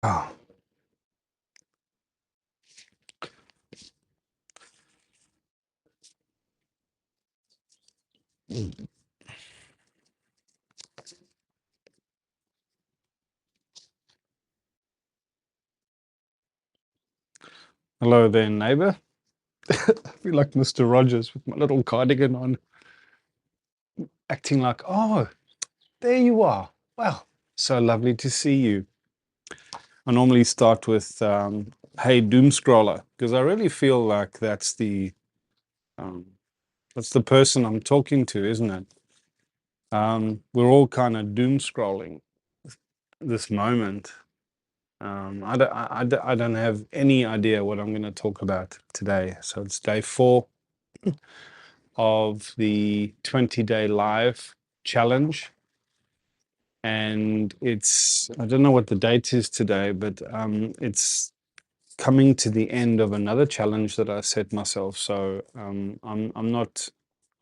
Oh. Hello there, neighbor. I feel like Mr. Rogers with my little cardigan on, acting like, oh, there you are. Wow, so lovely to see you. I normally start with, hey, doomscroller, because I really feel like um, that's the person I'm talking to, isn't it? We're all kind of doom scrolling this moment. I don't have any idea what I'm going to talk about today. So it's day 4 of the 20-day live challenge. And I don't know what the date is today, but it's coming to the end of another challenge that I set myself. So I'm not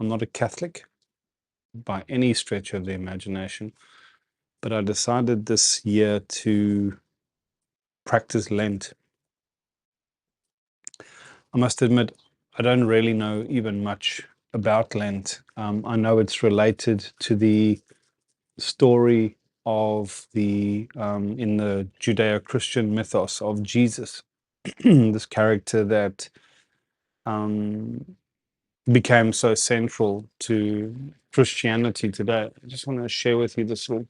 a Catholic by any stretch of the imagination, but I decided this year to practice Lent. I must admit, I don't really know even much about Lent. I know it's related to the story of in the Judeo-Christian mythos of Jesus, this character that um, became so central to Christianity today. I just want to share with you this little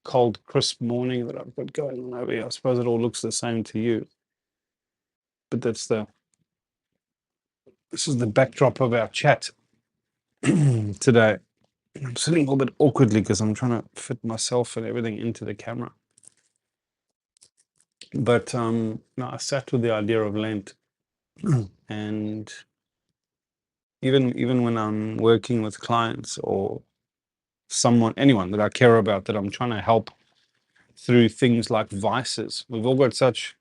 cold, crisp morning that I've got going on over here. I suppose it all looks the same to you, but this is the backdrop of our chat today. I'm sitting a little bit awkwardly because I'm trying to fit myself and everything into the camera. But no, I sat with the idea of Lent, and even when I'm working with clients or anyone that I care about, that I'm trying to help through things like vices. We've all got such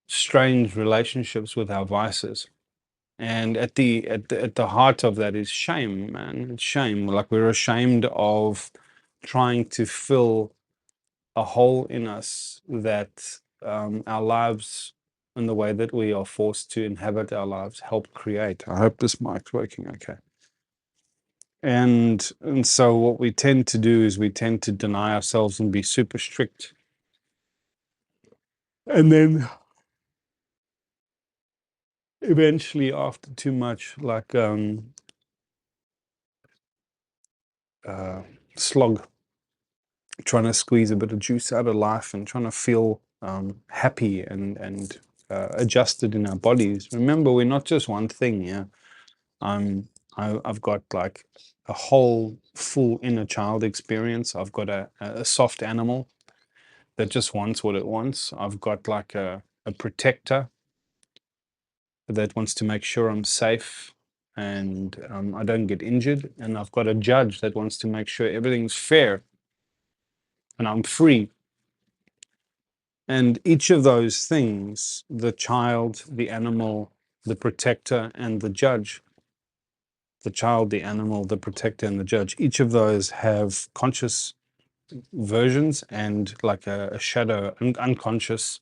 strange relationships with our vices. And at the heart of that is shame, man. It's shame. Like we're ashamed of trying to fill a hole in us that our lives and the way that we are forced to inhabit our lives help create. I hope this mic's working okay. And so what we tend to do is we tend to deny ourselves and be super strict. And then eventually, after too much like slog, trying to squeeze a bit of juice out of life and trying to feel happy and adjusted in our bodies. Remember, we're not just one thing. Yeah, I've got like a whole full inner child experience. I've got a soft animal that just wants what it wants. I've got like a protector that wants to make sure I'm safe and I don't get injured. And I've got a judge that wants to make sure everything's fair and I'm free. And each of those things, the child, the animal, the protector, and the judge, the child, the animal, the protector, and the judge, each of those have conscious versions and like a shadow, unconscious,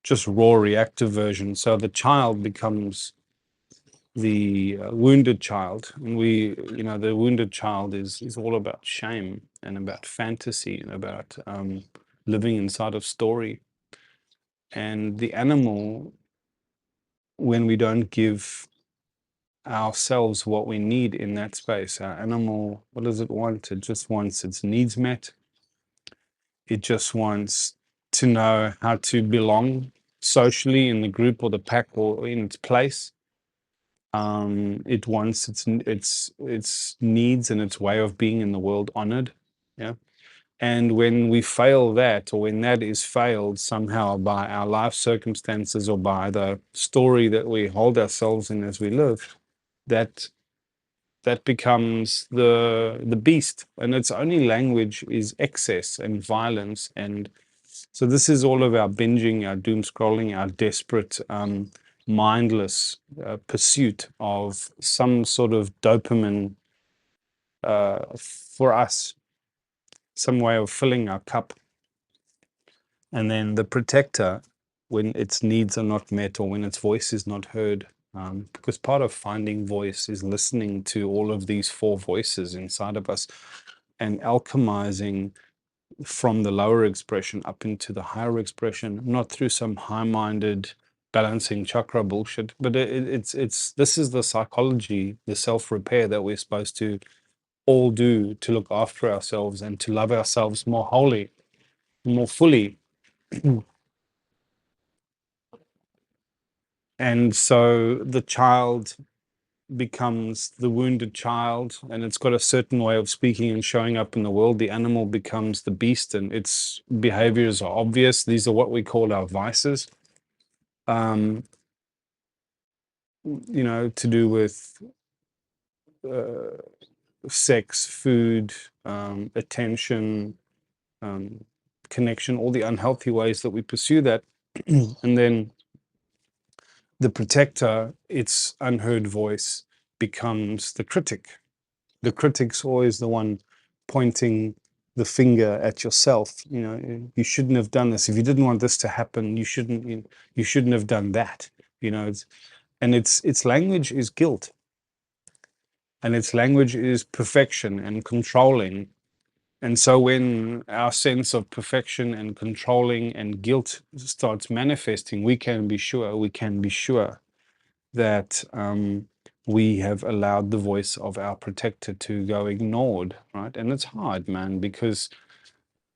just raw reactive version. So the child becomes the wounded child, and the wounded child is all about shame and about fantasy and about living inside of story. And the animal, when we don't give ourselves what we need in that space, our animal, what does it want? It just wants its needs met. It just wants to know how to belong socially in the group or the pack or in its place. It wants its needs and its way of being in the world honored. Yeah. And when we fail that, or when that is failed somehow by our life circumstances or by the story that we hold ourselves in as we live, that becomes the beast, and its only language is excess and violence. And so this is all of our binging, our doom scrolling, our desperate, mindless pursuit of some sort of dopamine for us, some way of filling our cup. And then the protector, when its needs are not met or when its voice is not heard. Because part of finding voice is listening to all of these four voices inside of us and alchemizing from the lower expression up into the higher expression, not through some high-minded balancing chakra bullshit, but it's this is the psychology, the self-repair that we're supposed to all do to look after ourselves and to love ourselves more wholly, more fully. And so the child becomes the wounded child, and it's got a certain way of speaking and showing up in the world. The animal becomes the beast, and its behaviors are obvious. These are what we call our vices. Um, to do with uh, sex, food, attention, connection, all the unhealthy ways that we pursue that. And then the protector, its unheard voice, becomes the critic. The critic's always the one pointing the finger at yourself. You shouldn't have done this. If you didn't want this to happen, you shouldn't have done that. And its language is guilt, and its language is perfection and controlling. And so when our sense of perfection and controlling and guilt starts manifesting, we can be sure that we have allowed the voice of our protector to go ignored, right? And it's hard, man, because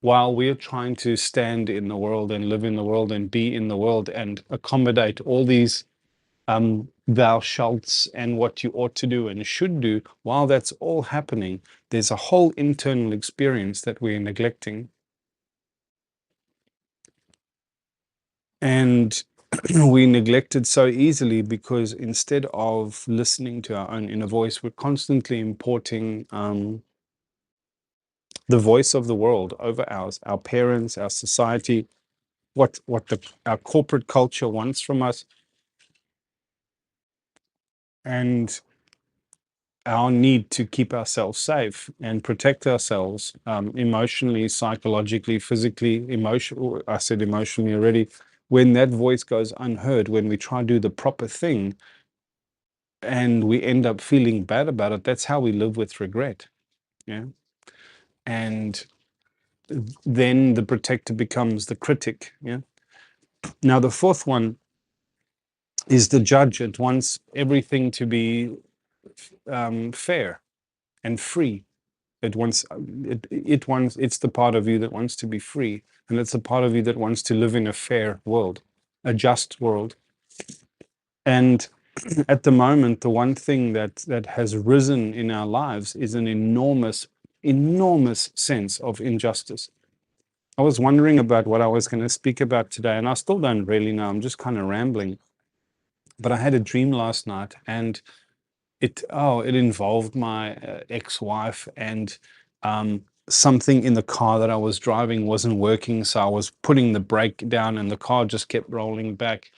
while we're trying to stand in the world and live in the world and be in the world and accommodate all these thou shalts and what you ought to do and should do, while that's all happening, there's a whole internal experience that we're neglecting. And we neglect it so easily because instead of listening to our own inner voice, we're constantly importing the voice of the world over ours, our parents, our society, what our corporate culture wants from us, and our need to keep ourselves safe and protect ourselves emotionally, psychologically, physically, emotional. I said emotionally already. When that voice goes unheard, when we try to do the proper thing and we end up feeling bad about it, that's how we live with regret. Yeah. And then the protector becomes the critic. Yeah. Now, the fourth one is the judge. It wants everything to be fair and free. It's the part of you that wants to be free, and it's the part of you that wants to live in a fair world, a just world. And at the moment, the one thing that has risen in our lives is an enormous sense of injustice. I was wondering about what I was going to speak about today, and I still don't really know. I'm just kind of rambling. But I had a dream last night, and it involved my ex-wife, and something in the car that I was driving wasn't working, so I was putting the brake down and the car just kept rolling back.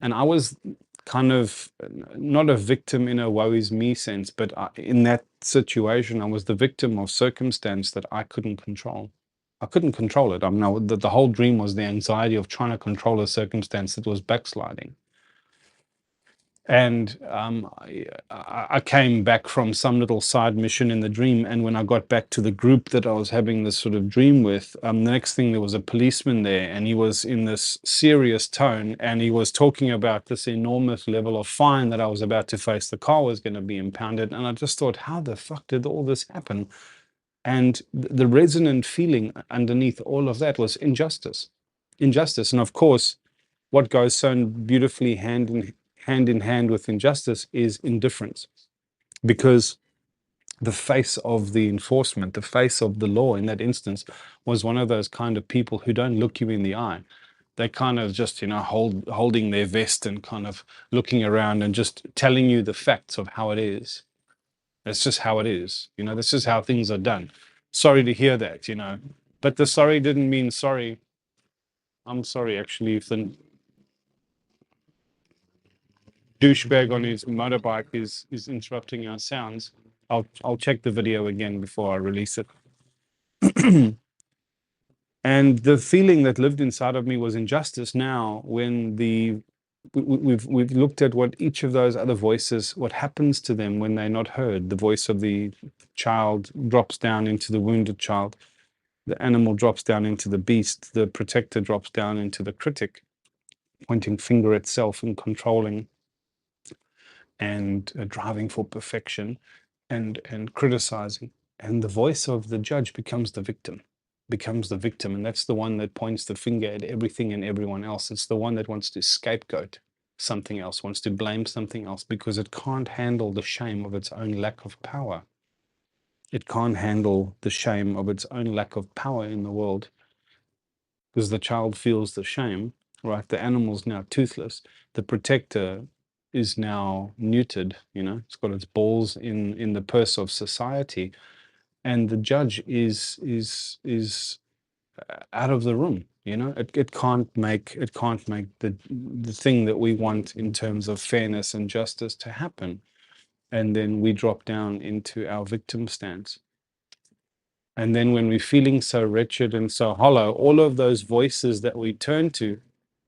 And I was kind of not a victim in a woe is me sense, but in that situation I was the victim of circumstance that I couldn't control. I couldn't control it. I mean, the whole dream was the anxiety of trying to control a circumstance that was backsliding. And I came back from some little side mission in the dream. And when I got back to the group that I was having this sort of dream with, the next thing there was a policeman there, and he was in this serious tone, and he was talking about this enormous level of fine that I was about to face. The car was going to be impounded. And I just thought, how the fuck did all this happen? And the resonant feeling underneath all of that was injustice. Injustice. And of course, what goes so beautifully hand in hand with injustice is indifference, because the face of the enforcement, the face of the law in that instance, was one of those kind of people who don't look you in the eye. They kind of just, holding their vest and kind of looking around and just telling you the facts of how it is. That's just how it is. This is how things are done. Sorry to hear that, but the sorry didn't mean sorry. I'm sorry, actually, if the douchebag on his motorbike is interrupting our sounds. I'll check the video again before I release it. And the feeling that lived inside of me was injustice. Now, when we've looked at what each of those other voices, what happens to them when they're not heard. The voice of the child drops down into the wounded child. The animal drops down into the beast. The protector drops down into the critic, pointing finger at self and controlling and driving for perfection and criticizing. And the voice of the judge becomes the victim. And that's the one that points the finger at everything and everyone else. It's the one that wants to scapegoat something else, wants to blame something else because it can't handle the shame of its own lack of power. It can't handle the shame of its own lack of power in the world because the child feels the shame, right? The animal's now toothless. The protector is now neutered, it's got its balls in the purse of society. And the judge is out of the room. It can't make the thing that we want in terms of fairness and justice to happen. And then we drop down into our victim stance. And then when we're feeling so wretched and so hollow, all of those voices that we turn to,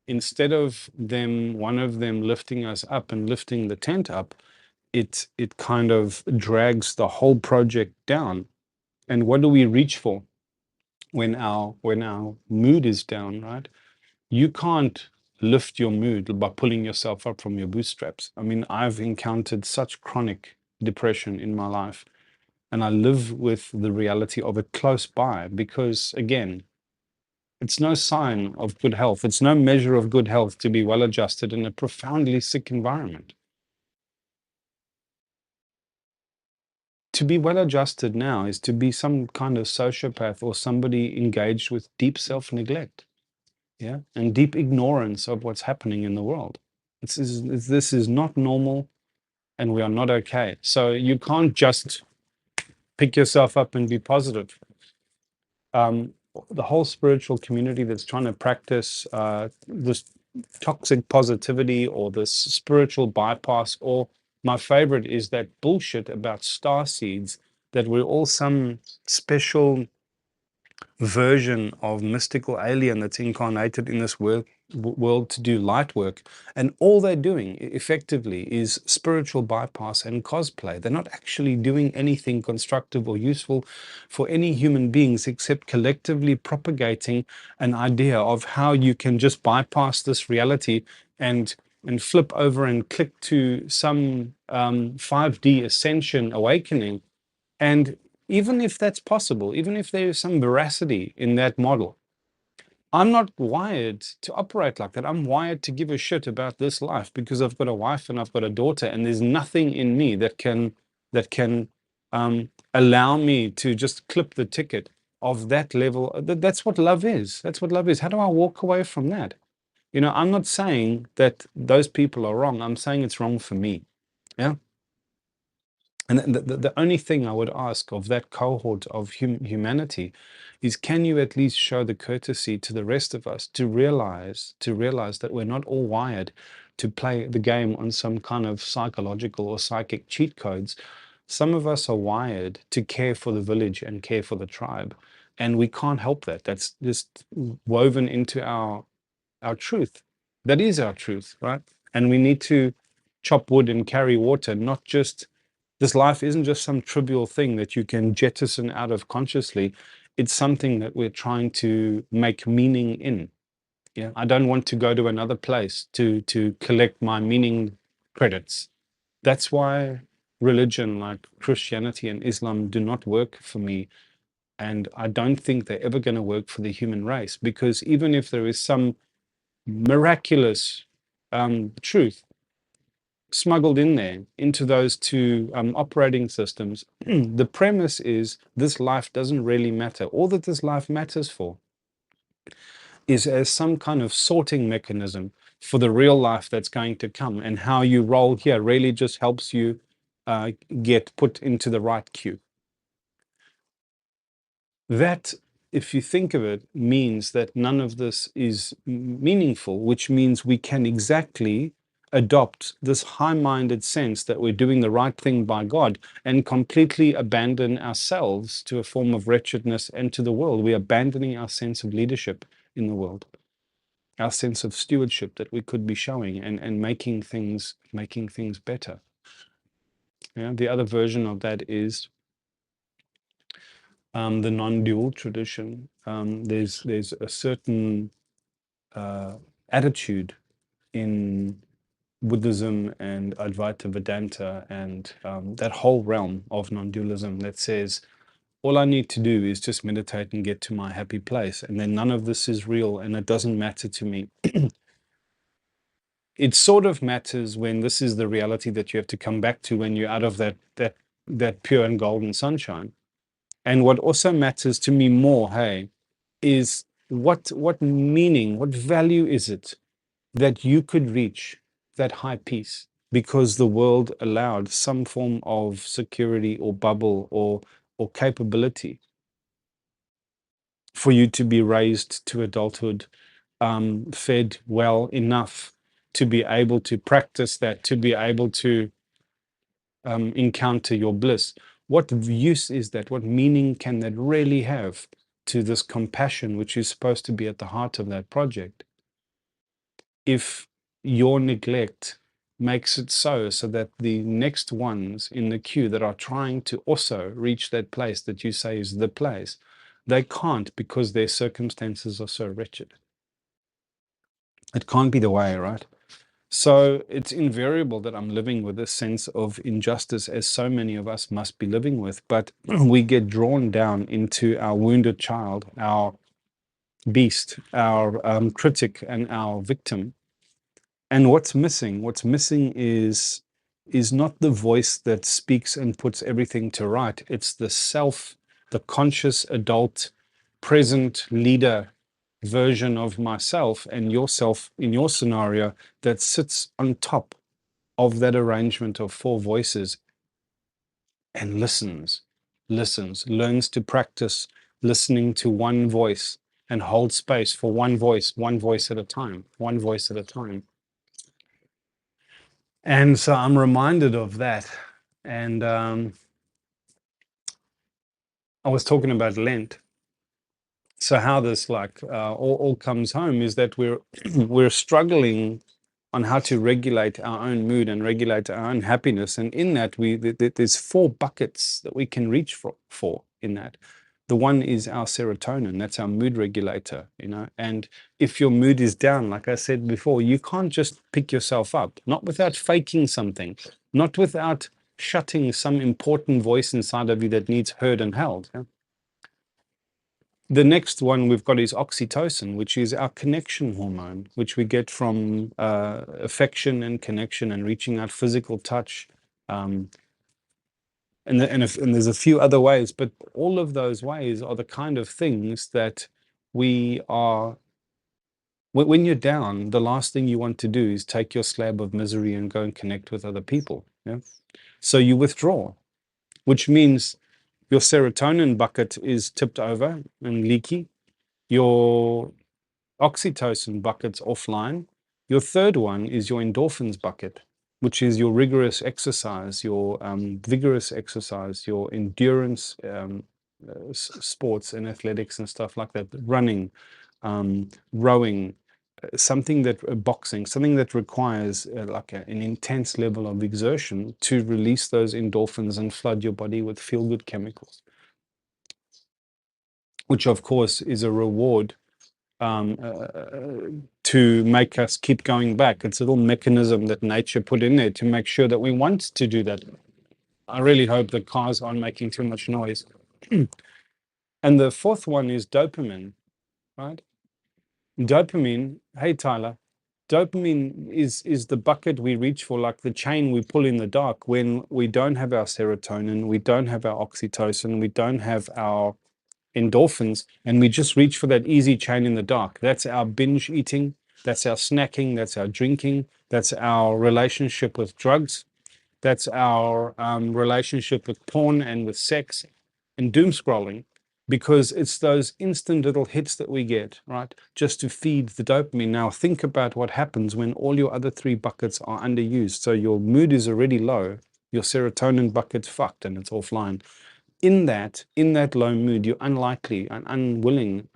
instead of one of them lifting us up and lifting the tent up, it kind of drags the whole project down. And what do we reach for when our mood is down, right? You can't lift your mood by pulling yourself up from your bootstraps. I mean, I've encountered such chronic depression in my life, and I live with the reality of it close by because, again, it's no sign of good health. It's no measure of good health to be well adjusted in a profoundly sick environment. To be well adjusted now is to be some kind of sociopath or somebody engaged with deep self-neglect, yeah, and deep ignorance of what's happening in the world. This is not normal, and we are not okay. So you can't just pick yourself up and be positive. The whole spiritual community that's trying to practice this toxic positivity or this spiritual bypass, or my favorite is that bullshit about star seeds, that we're all some special version of mystical alien that's incarnated in this world to do light work. And all they're doing effectively is spiritual bypass and cosplay. They're not actually doing anything constructive or useful for any human beings except collectively propagating an idea of how you can just bypass this reality and flip over and click to some 5D ascension awakening. And even if that's possible, even if there is some veracity in that model, I'm not wired to operate like that. I'm wired to give a shit about this life because I've got a wife and I've got a daughter, and there's nothing in me that can allow me to just clip the ticket of that level. That's what love is. That's what love is. How do I walk away from that? I'm not saying that those people are wrong. I'm saying it's wrong for me. Yeah. And the only thing I would ask of that cohort of humanity is, can you at least show the courtesy to the rest of us to realize that we're not all wired to play the game on some kind of psychological or psychic cheat codes. Some of us are wired to care for the village and care for the tribe, and we can't help that. That's just woven into our truth. That is our truth, right? And we need to chop wood and carry water, not just, this life isn't just some trivial thing that you can jettison out of consciously. It's something that we're trying to make meaning in. Yeah, I don't want to go to another place to collect my meaning credits. That's why religion like Christianity and Islam do not work for me. And I don't think they're ever going to work for the human race, because even if there is some miraculous truth smuggled in there into those two operating systems, the premise is this life doesn't really matter. All that this life matters for is as some kind of sorting mechanism for the real life that's going to come, and how you roll here really just helps you get put into the right queue. That, if you think of it, means that none of this is meaningful, which means we can exactly adopt this high-minded sense that we're doing the right thing by God and completely abandon ourselves to a form of wretchedness and to the world. We're abandoning our sense of leadership in the world, our sense of stewardship that we could be showing and making things better. Yeah, the other version of that is the non-dual tradition. There's a certain attitude in Buddhism and Advaita Vedanta and that whole realm of non-dualism that says, all I need to do is just meditate and get to my happy place, and then none of this is real and it doesn't matter to me. It sort of matters when this is the reality that you have to come back to when you're out of that pure and golden sunshine. And what also matters to me more, hey, is what meaning, what value is it that you could reach that high peace because the world allowed some form of security or bubble or capability for you to be raised to adulthood, fed well enough to be able to practice that, to be able to encounter your bliss. What use is that? What meaning can that really have to this compassion, which is supposed to be at the heart of that project, if your neglect makes it so that the next ones in the queue that are trying to also reach that place that you say is the place, they can't because their circumstances are so wretched? It can't be the way, right? So it's invariable that I'm living with a sense of injustice, as so many of us must be living with. But we get drawn down into our wounded child, our beast, our critic, and our victim. And what's missing? What's missing is not the voice that speaks and puts everything to right. It's the self, the conscious adult, present leader version of myself and yourself in your scenario that sits on top of that arrangement of four voices and listens, learns to practice listening to one voice and hold space for one voice at a time, one voice at a time. And so I'm reminded of that. And I was talking about Lent. So how this all comes home is that we're we're struggling on how to regulate our own mood and regulate our own happiness. And in that, there's four buckets that we can reach for in that. The one is our serotonin. That's our mood regulator, you know. And if your mood is down, like I said before, you can't just pick yourself up, not without faking something, not without shutting some important voice inside of you that needs heard and held. Yeah? The next one we've got is oxytocin, which is our connection hormone, which we get from affection and connection and reaching out, physical touch. And there's a few other ways, but all of those ways are the kind of things that we are, when you're down, the last thing you want to do is take your slab of misery and go and connect with other people. Yeah? So you withdraw, which means your serotonin bucket is tipped over and leaky. Your oxytocin bucket's offline. Your third one is your endorphins bucket, which is your rigorous exercise, your vigorous exercise, your endurance sports and athletics and stuff like that, running, rowing, something that boxing, something that requires an intense level of exertion to release those endorphins and flood your body with feel-good chemicals, which of course is a reward to make us keep going back. It's a little mechanism that nature put in there to make sure that we want to do that. I really hope the cars aren't making too much noise. And the fourth one is dopamine, right? Dopamine, hey Tyler, dopamine is the bucket we reach for, like the chain we pull in the dark when we don't have our serotonin, we don't have our oxytocin, we don't have our endorphins, and we just reach for that easy chain in the dark. That's our binge eating, that's our snacking, that's our drinking, that's our relationship with drugs, that's our relationship with porn and with sex and doom scrolling. because it's those instant little hits that we get, right? Just to feed the dopamine. Now, think about what happens when all your other three buckets are underused. So your mood is already low, your serotonin bucket's fucked and it's offline. In that low mood, you're unlikely and unwilling,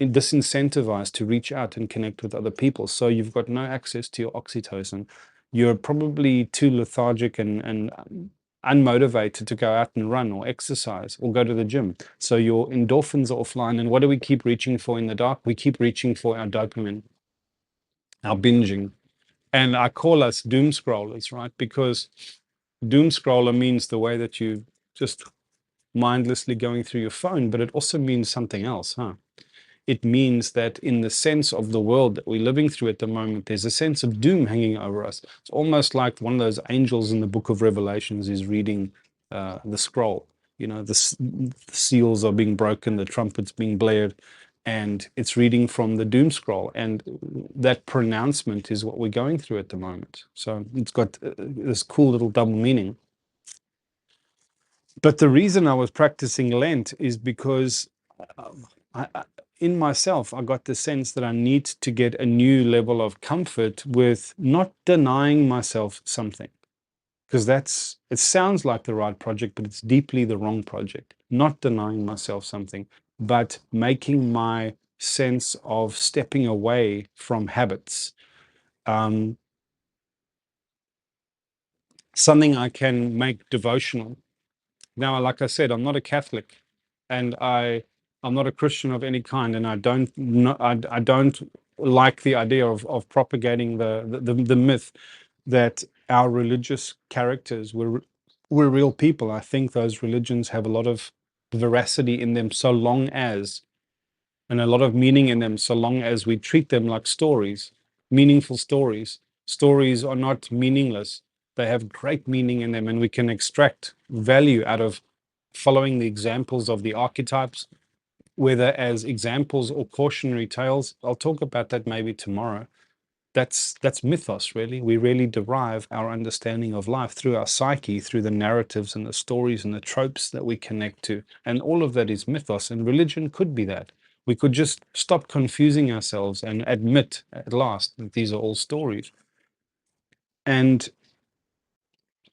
disincentivized to reach out and connect with other people. So you've got no access to your oxytocin. You're probably too lethargic and unmotivated to go out and run or exercise or go to the gym. So your endorphins are offline. And what do we keep reaching for in the dark? We keep reaching for our dopamine, our binging. And I call us doom scrollers, right? Because doom scroller means the way that you just mindlessly going through your phone, but it also means something else, huh? It means that in the sense of the world that we're living through at the moment, there's a sense of doom hanging over us. It's almost like one of those angels in the book of Revelations is reading the scroll. You know, the seals are being broken, the trumpets being blared, and it's reading from the doom scroll. And that pronouncement is what we're going through at the moment. So it's got this cool little double meaning. But the reason I was practicing Lent is because in myself, I got the sense that I need to get a new level of comfort with not denying myself something. Because it sounds like the right project, but it's deeply the wrong project. Not denying myself something, but making my sense of stepping away from habits something I can make devotional. Now, like I said, I'm not a Catholic, and I'm not a Christian of any kind, and I don't like the idea of propagating the myth that our religious characters were real people. I think those religions have a lot of veracity in them, so long as, and a lot of meaning in them, so long as we treat them like stories, meaningful stories. Stories are not meaningless. They have great meaning in them, and we can extract value out of following the examples of the archetypes, whether as examples or cautionary tales. I'll talk about that maybe tomorrow. That's mythos, really. We really derive our understanding of life through our psyche, through the narratives and the stories and the tropes that we connect to. And all of that is mythos, and religion could be that. We could just stop confusing ourselves and admit at last that these are all stories. And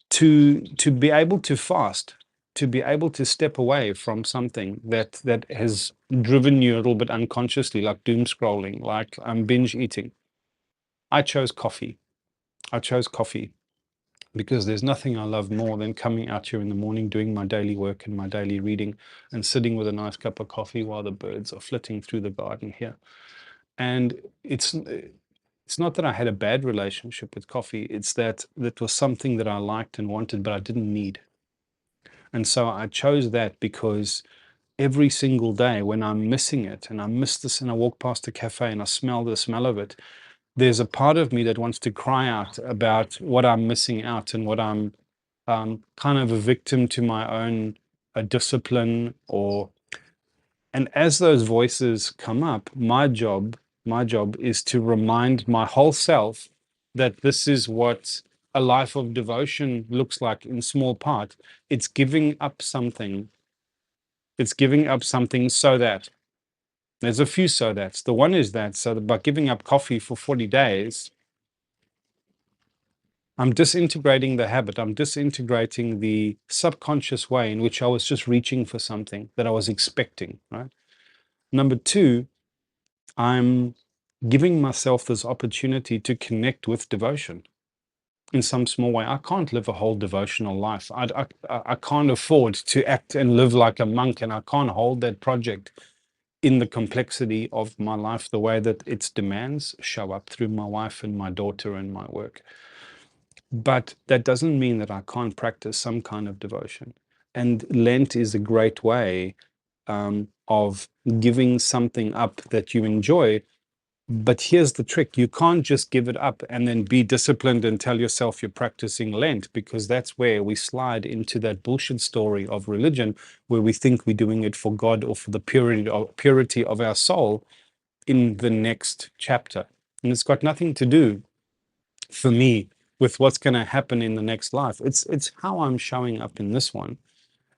to be able to fast, to be able to step away from something that has driven you a little bit unconsciously, like doom scrolling, like binge eating. I chose coffee. I chose coffee because there's nothing I love more than coming out here in the morning, doing my daily work and my daily reading, and sitting with a nice cup of coffee while the birds are flitting through the garden here. And it's not that I had a bad relationship with coffee. It's that was something that I liked and wanted, but I didn't need. And so I chose that because every single day when I'm missing it and I miss this and I walk past a cafe and I smell the smell of it, there's a part of me that wants to cry out about what I'm missing out and what I'm kind of a victim to my own discipline. And as those voices come up, my job is to remind my whole self that this is what a life of devotion looks like in small part. It's giving up something. It's giving up something so that there's a few so that's. The one is that so that by giving up coffee for 40 days, I'm disintegrating the habit. I'm disintegrating the subconscious way in which I was just reaching for something that I was expecting, right? Number two, I'm giving myself this opportunity to connect with devotion in some small way. I can't live a whole devotional life. I can't afford to act and live like a monk, and I can't hold that project in the complexity of my life the way that its demands show up through my wife and my daughter and my work. But that doesn't mean that I can't practice some kind of devotion. And Lent is a great way of giving something up that you enjoy. But here's the trick. You can't just give it up and then be disciplined and tell yourself you're practicing Lent, because that's where we slide into that bullshit story of religion, where we think we're doing it for God or for the purity of our soul in the next chapter. And it's got nothing to do, for me, with what's going to happen in the next life. It's how I'm showing up in this one.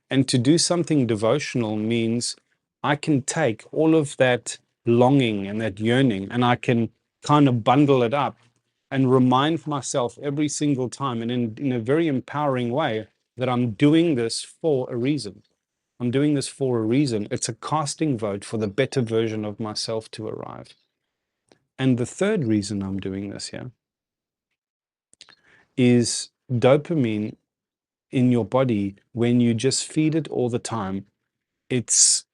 And to do something devotional means I can take all of that longing and that yearning, and I can kind of bundle it up and remind myself every single time, and in a very empowering way, that I'm doing this for a reason. I'm doing this for a reason. It's a casting vote for the better version of myself to arrive. And the third reason I'm doing this here is dopamine in your body. When you just feed it all the time, it's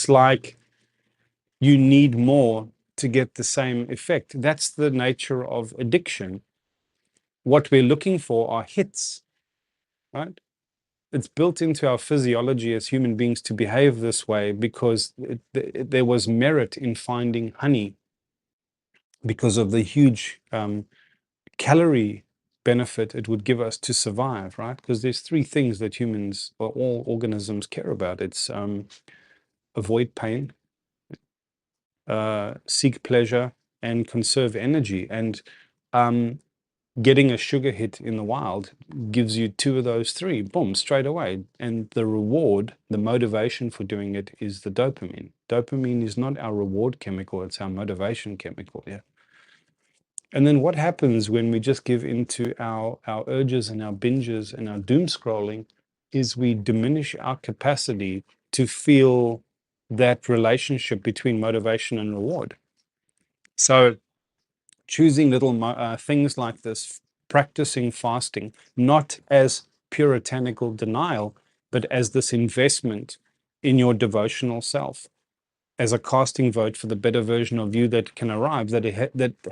like you need more to get the same effect. That's the nature of addiction. What we're looking for are hits, right? It's built into our physiology as human beings to behave this way because there was merit in finding honey because of the huge calorie benefit it would give us to survive, right? Because there's three things that humans or all organisms care about. It's avoid pain, seek pleasure, and conserve energy. And getting a sugar hit in the wild gives you two of those three, boom, straight away. And the reward, the motivation for doing it is the dopamine. Dopamine is not our reward chemical, it's our motivation chemical. Yeah. And then what happens when we just give into our urges and our binges and our doom scrolling is we diminish our capacity to feel that relationship between motivation and reward. So choosing little things like this, practicing fasting, not as puritanical denial, but as this investment in your devotional self, as a casting vote for the better version of you that can arrive, that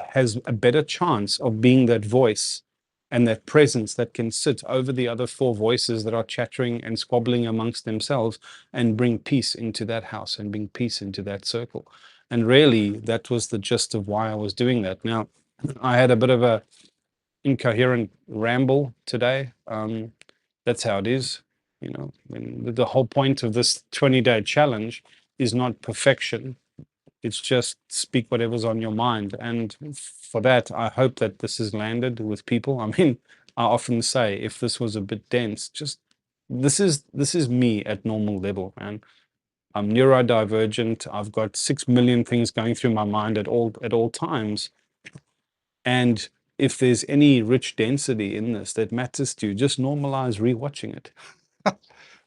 has a better chance of being that voice and that presence that can sit over the other four voices that are chattering and squabbling amongst themselves and bring peace into that house and bring peace into that circle. And really, that was the gist of why I was doing that. Now, I had a bit of a incoherent ramble today. That's how it is. You know, the whole point of this 20-day challenge is not perfection. It's just speak whatever's on your mind. And for that, I hope that this has landed with people. I mean, I often say, if this was a bit dense, just this is me at normal level, man. I'm neurodivergent. I've got 6 million things going through my mind at all times. And if there's any rich density in this that matters to you, just normalize rewatching it.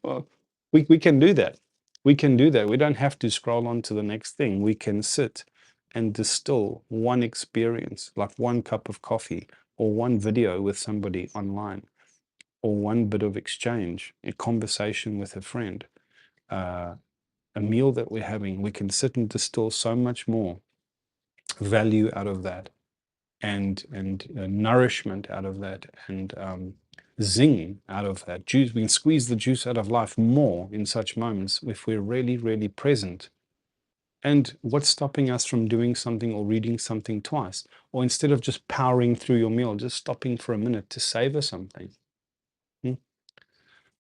Well, we can do that. We can do that. We don't have to scroll on to the next thing. We can sit and distill one experience, like one cup of coffee or one video with somebody online or one bit of exchange, a conversation with a friend, a meal that we're having. We can sit and distill so much more value out of that and nourishment out of that and zing out of that juice. We can squeeze the juice out of life more in such moments if we're really, really present. And what's stopping us from doing something or reading something twice? Or instead of just powering through your meal, just stopping for a minute to savor something.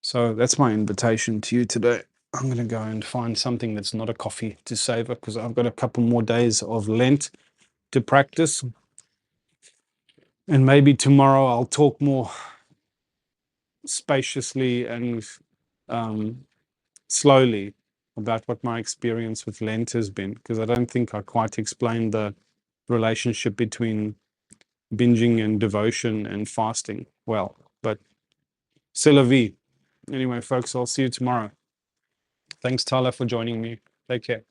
So that's my invitation to you today. I'm going to go and find something that's not a coffee to savor because I've got a couple more days of Lent to practice. And maybe tomorrow I'll talk more spaciously and slowly about what my experience with Lent has been, because I don't think I quite explained the relationship between binging and devotion and fasting well. But c'est la vie. Anyway, folks, I'll see you tomorrow. Thanks, Tyler, for joining me. Take care.